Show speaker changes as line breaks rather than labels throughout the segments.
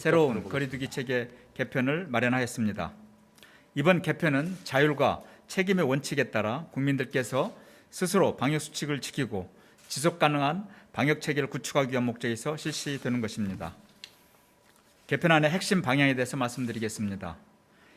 새로운 거리두기 체계 개편을 마련하였습니다. 이번 개편은 자율과 책임의 원칙에 따라 국민들께서 스스로 방역수칙을 지키고 지속가능한 방역체계를 구축하기 위한 목적에서 실시되는 것입니다. 개편안의 핵심 방향에 대해서 말씀드리겠습니다.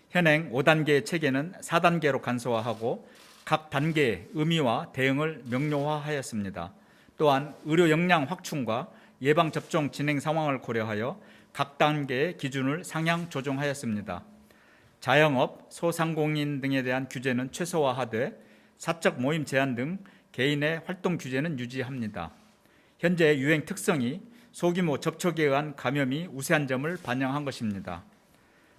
현행 5단계의 체계는 4단계로 간소화하고 각 단계의 의미와 대응을 명료화하였습니다. 또한 의료 역량 확충과 예방접종 진행 상황을 고려하여 각 단계의 기준을 상향 조정하였습니다. 자영업, 소상공인 등에 대한 규제는 최소화하되 사적 모임 제한 등 개인의 활동 규제는 유지합니다. 현재 유행 특성이 소규모 접촉에 의한 감염이 우세한 점을 반영한 것입니다.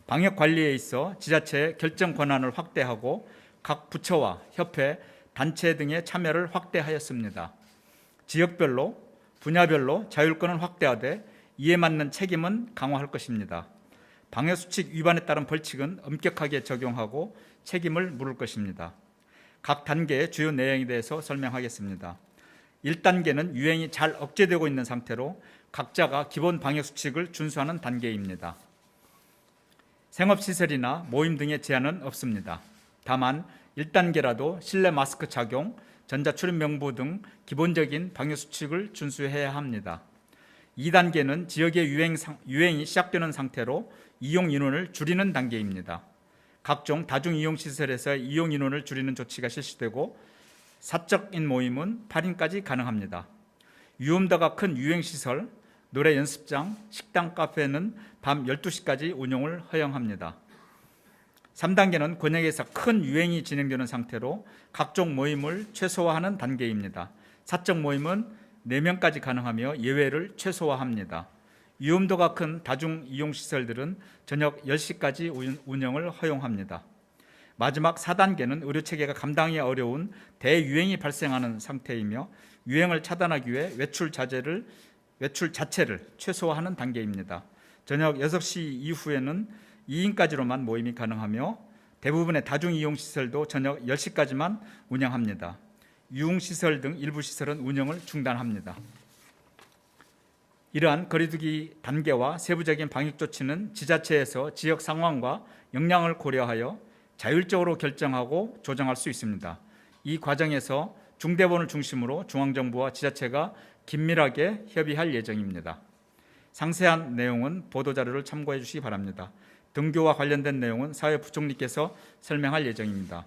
방역 관리에 있어 지자체의 결정 권한을 확대하고 각 부처와 협회, 단체 등의 참여를 확대하였습니다. 지역별로, 분야별로 자율권을 확대하되 이에 맞는 책임은 강화할 것입니다. 방역수칙 위반에 따른 벌칙은 엄격하게 적용하고 책임을 물을 것입니다. 각 단계의 주요 내용에 대해서 설명하겠습니다. 1단계는 유행이 잘 억제되고 있는 상태로 각자가 기본 방역수칙을 준수하는 단계입니다. 생업시설이나 모임 등의 제한은 없습니다. 다만 1단계라도 실내 마스크 착용, 전자출입 명부 등 기본적인 방역수칙을 준수해야 합니다. 2단계는 지역의 유행이 시작되는 상태로 이용 인원을 줄이는 단계입니다. 각종 다중이용시설에서의 이용 인원을 줄이는 조치가 실시되고 사적인 모임은 8인까지 가능합니다. 위험도가 큰 유행시설, 노래 연습장, 식당, 카페는 밤 12시까지 운영을 허용합니다. 3단계는 권역에서 큰 유행이 진행되는 상태로 각종 모임을 최소화하는 단계입니다. 사적 모임은 4명까지 가능하며 예외를 최소화합니다. 위험도가 큰 다중이용시설들은 저녁 10시까지 운영을 허용합니다. 마지막 4단계는 의료체계가 감당하기 어려운 대유행이 발생하는 상태이며 유행을 차단하기 위해 외출 자체를 최소화하는 단계입니다. 저녁 6시 이후에는 2인까지로만 모임이 가능하며 대부분의 다중이용시설도 저녁 10시까지만 운영합니다. 유흥시설 등 일부 시설은 운영을 중단합니다. 이러한 거리두기 단계와 세부적인 방역조치는 지자체에서 지역 상황과 역량을 고려하여 자율적으로 결정하고 조정할 수 있습니다. 이 과정에서 중대본을 중심으로 중앙정부와 지자체가 긴밀하게 협의할 예정입니다. 상세한 내용은 보도자료를 참고해 주시기 바랍니다. 등교와 관련된 내용은 사회부총리께서 설명할 예정입니다.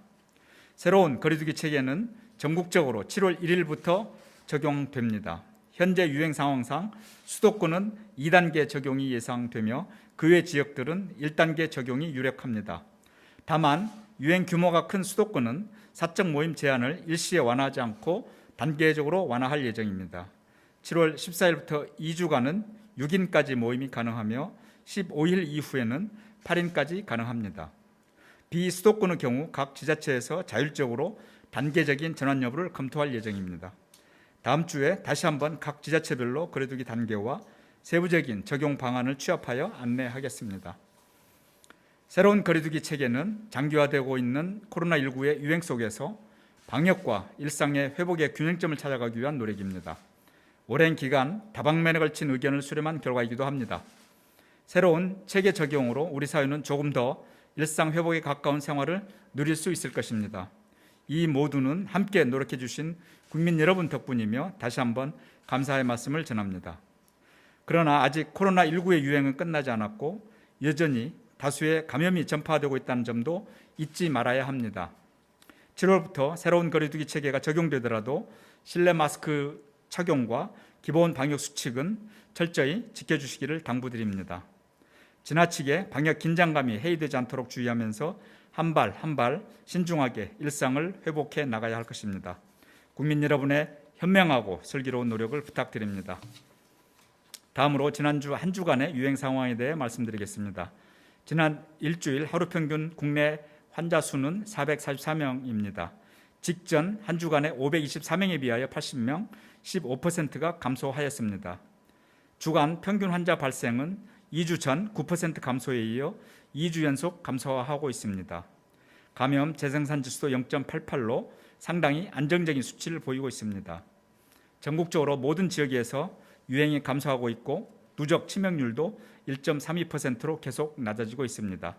새로운 거리두기 체계는 전국적으로 7월 1일부터 적용됩니다. 현재 유행 상황상 수도권은 2단계 적용이 예상되며 그 외 지역들은 1단계 적용이 유력합니다. 다만 유행 규모가 큰 수도권은 사적 모임 제한을 일시에 완화하지 않고 단계적으로 완화할 예정입니다. 7월 14일부터 2주간은 6인까지 모임이 가능하며 15일 이후에는 8인까지 가능합니다. 비수도권의 경우 각 지자체에서 자율적으로 단계적인 전환 여부를 검토할 예정입니다. 다음 주에 다시 한번 각 지자체별로 거리두기 단계와 세부적인 적용 방안을 취합하여 안내하겠습니다. 새로운 거리두기 체계는 장기화되고 있는 코로나19의 유행 속에서 방역과 일상의 회복의 균형점을 찾아가기 위한 노력입니다. 오랜 기간 다방면에 걸친 의견을 수렴한 결과이기도 합니다. 새로운 체계 적용으로 우리 사회는 조금 더 일상 회복에 가까운 생활을 누릴 수 있을 것입니다. 이 모두는 함께 노력해 주신 국민 여러분 덕분이며 다시 한번 감사의 말씀을 전합니다. 그러나 아직 코로나19의 유행은 끝나지 않았고 여전히 다수의 감염이 전파되고 있다는 점도 잊지 말아야 합니다. 7월부터 새로운 거리두기 체계가 적용되더라도 실내 마스크 착용과 기본 방역 수칙은 철저히 지켜주시기를 당부드립니다. 지나치게 방역 긴장감이 해이되지 않도록 주의하면서 한 발 한 발 신중하게 일상을 회복해 나가야 할 것입니다. 국민 여러분의 현명하고 슬기로운 노력을 부탁드립니다. 다음으로 지난주 한 주간의 유행 상황에 대해 말씀드리겠습니다. 지난 일주일 하루 평균 국내 환자 수는 444명입니다. 직전 한 주간에 524명에 비하여 80명, 15%가 감소하였습니다. 주간 평균 환자 발생은 2주 전 9% 감소에 이어 2주 연속 감소하고 있습니다. 감염 재생산 지수도 0.88로 상당히 안정적인 수치를 보이고 있습니다. 전국적으로 모든 지역에서 유행이 감소하고 있고 누적 치명률도 1.32%로 계속 낮아지고 있습니다.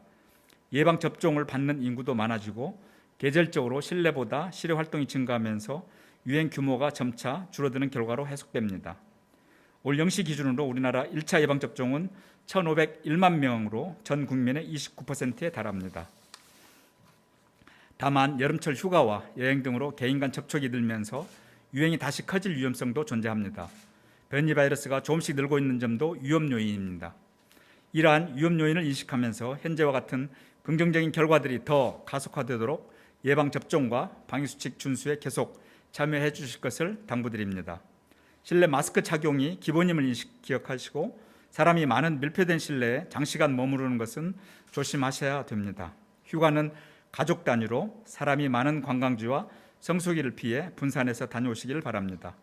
예방 접종을 받는 인구도 많아지고 계절적으로 실내보다 실외 활동이 증가하면서 유행 규모가 점차 줄어드는 결과로 해석됩니다. 올 0시 기준으로 우리나라 1차 예방 접종은 1,501만 명으로 전 국민의 29%에 달합니다. 다만 여름철 휴가와 여행 등으로 개인 간 접촉이 늘면서 유행이 다시 커질 위험성도 존재합니다. 변이 바이러스가 조금씩 늘고 있는 점도 위험 요인입니다. 이러한 위험 요인을 인식하면서 현재와 같은 긍정적인 결과들이 더 가속화되도록 예방접종과 방역수칙 준수에 계속 참여해 주실 것을 당부드립니다. 실내 마스크 착용이 기본임을 기억하시고 사람이 많은 밀폐된 실내에 장시간 머무르는 것은 조심하셔야 됩니다. 휴가는 가족 단위로 사람이 많은 관광지와 성수기를 피해 분산해서 다녀오시기를 바랍니다.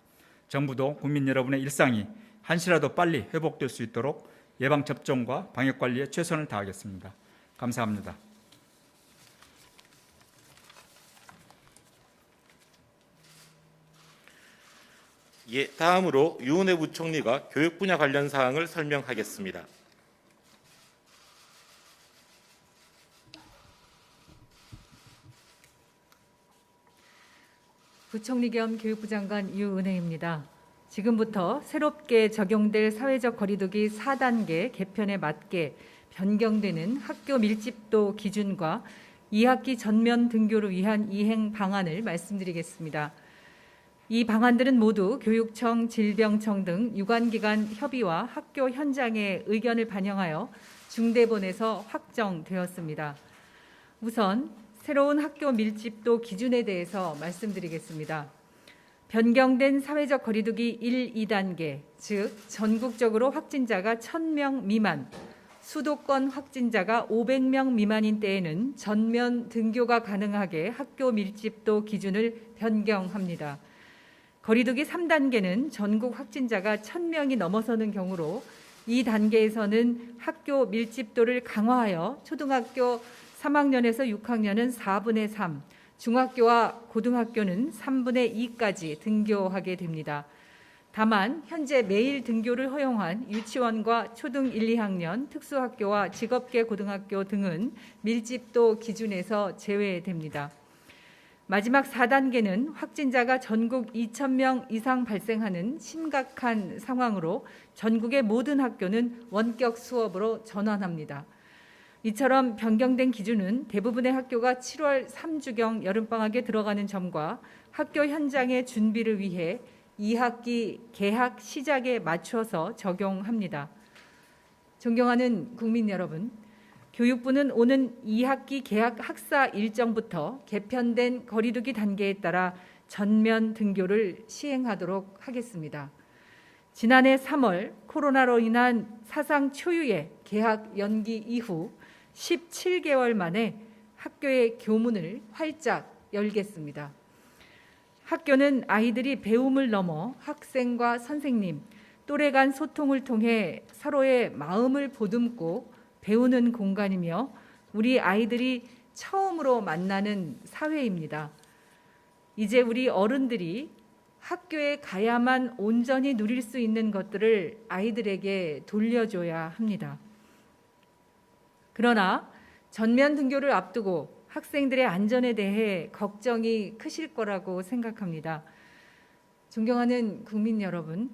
정부도 국민 여러분의 일상이 한시라도 빨리 회복될 수 있도록 예방접종과 방역관리에 최선을 다하겠습니다. 감사합니다.
예, 다음으로 유은혜 부총리가 교육 분야 관련 사항을 설명하겠습니다.
부총리 겸 교육부 장관 유은혜입니다. 지금부터 새롭게 적용될 사회적 거리두기 4단계 개편에 맞게 변경되는 학교 밀집도 기준과 2학기 전면 등교를 위한 이행 방안을 말씀드리겠습니다. 이 방안들은 모두 교육청, 질병청 등 유관기관 협의와 학교 현장의 의견을 반영하여 중대본에서 확정되었습니다. 우선 새로운 학교 밀집도 기준에 대해서 말씀드리겠습니다. 변경된 사회적 거리두기 1, 2단계, 즉 전국적으로 확진자가 1,000명 미만, 수도권 확진자가 500명 미만인 때에는 전면 등교가 가능하게 학교 밀집도 기준을 변경합니다. 거리두기 3단계는 전국 확진자가 1,000명이 넘어서는 경우로 이 단계에서는 학교 밀집도를 강화하여 초등학교 3학년에서 6학년은 4분의 3, 중학교와 고등학교는 3분의 2까지 등교하게 됩니다. 다만 현재 매일 등교를 허용한 유치원과 초등 1, 2학년, 특수학교와 직업계 고등학교 등은 밀집도 기준에서 제외됩니다. 마지막 4단계는 확진자가 전국 2,000명 이상 발생하는 심각한 상황으로 전국의 모든 학교는 원격 수업으로 전환합니다. 이처럼 변경된 기준은 대부분의 학교가 7월 3주경 여름방학에 들어가는 점과 학교 현장의 준비를 위해 2학기 개학 시작에 맞춰서 적용합니다. 존경하는 국민 여러분, 교육부는 오는 2학기 개학 학사 일정부터 개편된 거리두기 단계에 따라 전면 등교를 시행하도록 하겠습니다. 지난해 3월 코로나로 인한 사상 초유의 개학 연기 이후 17개월 만에 학교의 교문을 활짝 열겠습니다. 학교는 아이들이 배움을 넘어 학생과 선생님, 또래 간 소통을 통해 서로의 마음을 보듬고 배우는 공간이며 우리 아이들이 처음으로 만나는 사회입니다. 이제 우리 어른들이 학교에 가야만 온전히 누릴 수 있는 것들을 아이들에게 돌려줘야 합니다. 그러나 전면 등교를 앞두고 학생들의 안전에 대해 걱정이 크실 거라고 생각합니다. 존경하는 국민 여러분,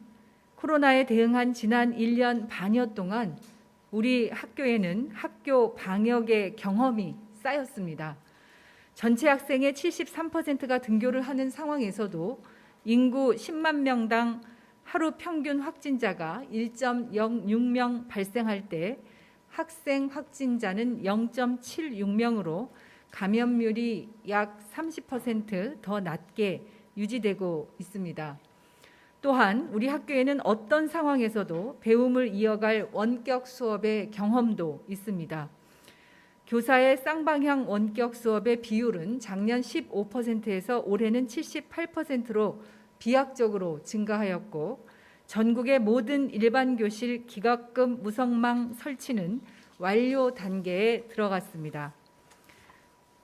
코로나에 대응한 지난 1년 반여 동안 우리 학교에는 학교 방역의 경험이 쌓였습니다. 전체 학생의 73%가 등교를 하는 상황에서도 인구 10만 명당 하루 평균 확진자가 1.06명 발생할 때 학생 확진자는 0.76명으로 감염률이 약 30% 더 낮게 유지되고 있습니다. 또한 우리 학교에는 어떤 상황에서도 배움을 이어갈 원격 수업의 경험도 있습니다. 교사의 쌍방향 원격 수업의 비율은 작년 15%에서 올해는 78%로 비약적으로 증가하였고 전국의 모든 일반 교실 기각금 무성망 설치는 완료 단계에 들어갔습니다.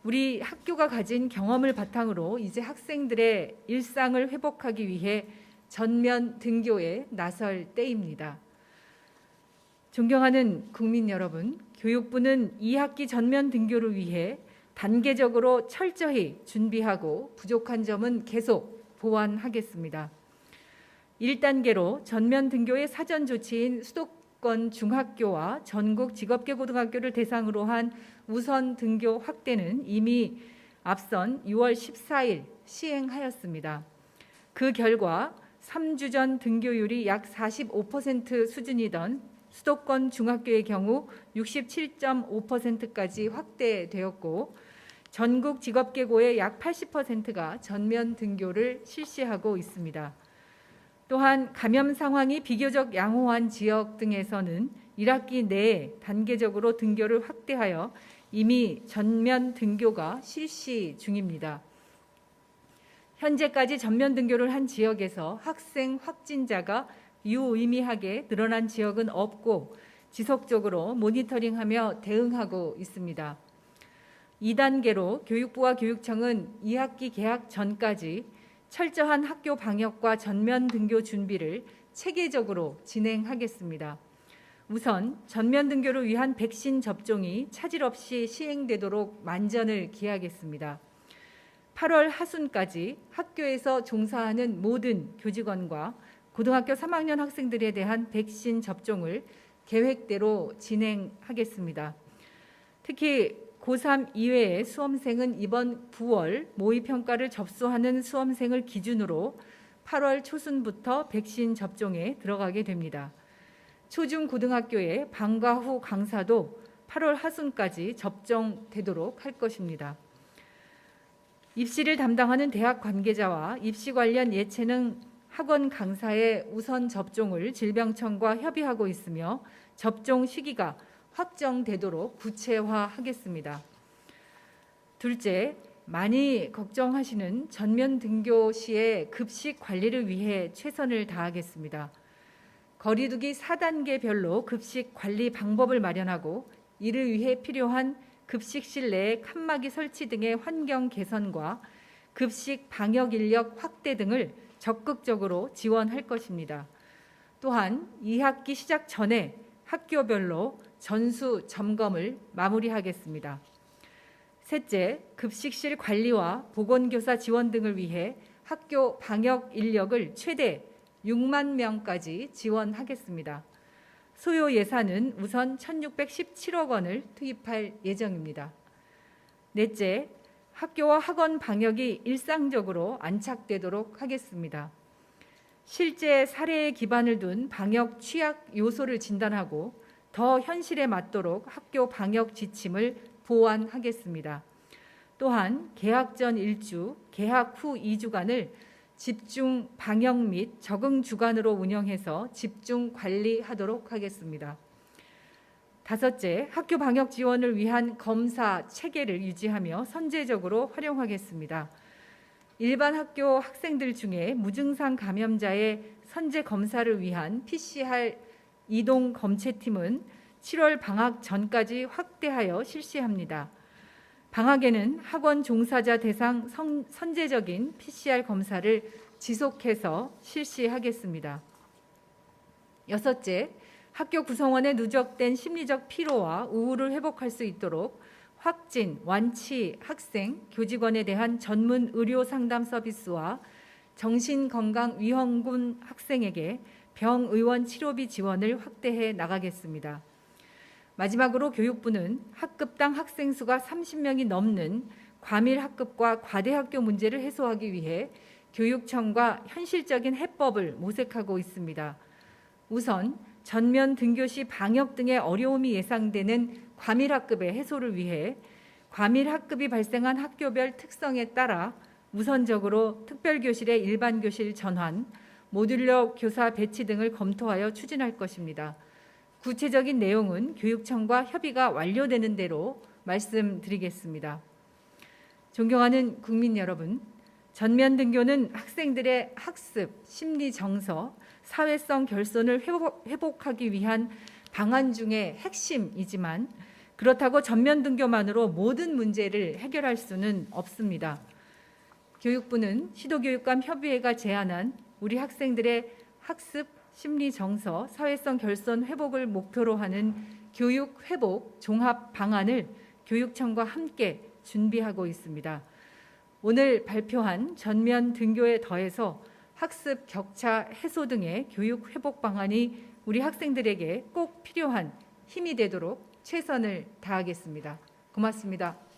우리 학교가 가진 경험을 바탕으로 이제 학생들의 일상을 회복하기 위해 전면 등교에 나설 때입니다. 존경하는 국민 여러분, 교육부는 2학기 전면 등교를 위해 단계적으로 철저히 준비하고 부족한 점은 계속 보완하겠습니다. 1단계로 전면 등교의 사전 조치인 수도권 중학교와 전국 직업계고등학교를 대상으로 한 우선 등교 확대는 이미 앞선 6월 14일 시행하였습니다. 그 결과 3주 전 등교율이 약 45% 수준이던 수도권 중학교의 경우 67.5%까지 확대되었고 전국 직업계고의 약 80%가 전면 등교를 실시하고 있습니다. 또한 감염 상황이 비교적 양호한 지역 등에서는 1학기 내에 단계적으로 등교를 확대하여 이미 전면 등교가 실시 중입니다. 현재까지 전면 등교를 한 지역에서 학생 확진자가 유의미하게 늘어난 지역은 없고 지속적으로 모니터링하며 대응하고 있습니다. 2단계로 교육부와 교육청은 2학기 개학 전까지 철저한 학교 방역과 전면 등교 준비를 체계적으로 진행하겠습니다. 우선 전면 등교를 위한 백신 접종이 차질 없이 시행되도록 만전을 기하겠습니다. 8월 하순까지 학교에서 종사하는 모든 교직원과 고등학교 3학년 학생들에 대한 백신 접종을 계획대로 진행하겠습니다. 특히 고3 이외의 수험생은 이번 9월 모의평가를 접수하는 수험생을 기준으로 8월 초순부터 백신 접종에 들어가게 됩니다. 초중고등학교의 방과 후 강사도 8월 하순까지 접종되도록 할 것입니다. 입시를 담당하는 대학 관계자와 입시 관련 예체능 학원 강사의 우선 접종을 질병청과 협의하고 있으며 접종 시기가 확정되도록 구체화하겠습니다. 둘째, 많이 걱정하시는 전면 등교 시의 급식 관리를 위해 최선을 다하겠습니다. 거리두기 4단계별로 급식 관리 방법을 마련하고 이를 위해 필요한 급식실 내에 칸막이 설치 등의 환경 개선과 급식 방역 인력 확대 등을 적극적으로 지원할 것입니다. 또한 2학기 시작 전에 학교별로 전수 점검을 마무리하겠습니다. 셋째, 급식실 관리와 보건교사 지원 등을 위해 학교 방역 인력을 최대 6만 명까지 지원하겠습니다. 소요 예산은 우선 1,617억 원을 투입할 예정입니다. 넷째, 학교와 학원 방역이 일상적으로 안착되도록 하겠습니다. 실제 사례에 기반을 둔 방역 취약 요소를 진단하고 더 현실에 맞도록 학교 방역 지침을 보완하겠습니다. 또한 개학 전 1주, 개학 후 2주간을 집중 방역 및 적응 주간으로 운영해서 집중 관리하도록 하겠습니다. 다섯째, 학교 방역 지원을 위한 검사 체계를 유지하며 선제적으로 활용하겠습니다. 일반 학교 학생들 중에 무증상 감염자의 선제 검사를 위한 PCR 이동 검체팀은 7월 방학 전까지 확대하여 실시합니다. 방학에는 학원 종사자 대상 선제적인 PCR 검사를 지속해서 실시하겠습니다. 여섯째, 학교 구성원의 누적된 심리적 피로와 우울을 회복할 수 있도록 확진, 완치 학생, 교직원에 대한 전문 의료 상담 서비스와 정신건강위험군 학생에게 병의원 치료비 지원을 확대해 나가겠습니다. 마지막으로 교육부는 학급당 학생 수가 30명이 넘는 과밀 학급과 과대학교 문제를 해소하기 위해 교육청과 현실적인 해법을 모색하고 있습니다. 우선 전면 등교 시 방역 등의 어려움이 예상되는 과밀 학급의 해소를 위해 과밀 학급이 발생한 학교별 특성에 따라 우선적으로 특별교실의 일반교실 전환, 모듈러 교사 배치 등을 검토하여 추진할 것입니다. 구체적인 내용은 교육청과 협의가 완료되는 대로 말씀드리겠습니다. 존경하는 국민 여러분, 전면 등교는 학생들의 학습, 심리 정서, 사회성 결손을 회복하기 위한 방안 중의 핵심이지만 그렇다고 전면 등교만으로 모든 문제를 해결할 수는 없습니다. 교육부는 시도교육감 협의회가 제안한 우리 학생들의 학습, 심리 정서, 사회성 결손 회복을 목표로 하는 교육 회복 종합 방안을 교육청과 함께 준비하고 있습니다. 오늘 발표한 전면 등교에 더해서 학습 격차 해소 등의 교육 회복 방안이 우리 학생들에게 꼭 필요한 힘이 되도록 최선을 다하겠습니다. 고맙습니다.